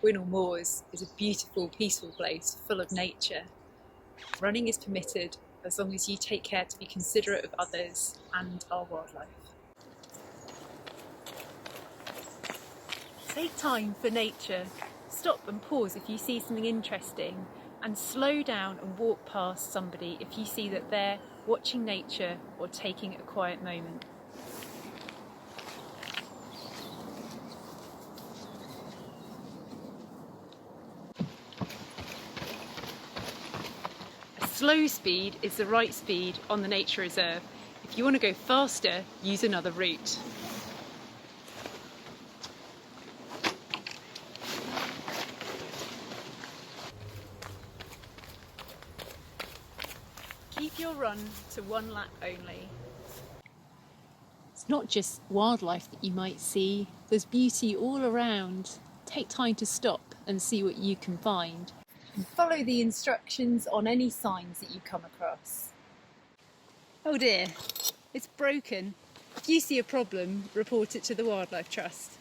Winnall Moors is a beautiful, peaceful place full of nature. Running is permitted as long as you take care to be considerate of others and our wildlife. Take time for nature. Stop and pause if you see something interesting, and slow down and walk past somebody if you see that they're watching nature or taking a quiet moment. A slow speed is the right speed on the nature reserve. If you want to go faster, use another route. Keep your run to 1 lap only. It's not just wildlife that you might see, there's beauty all around. Take time to stop and see what you can find. And follow the instructions on any signs that you come across. Oh dear, it's broken. If you see a problem, report it to the Wildlife Trust.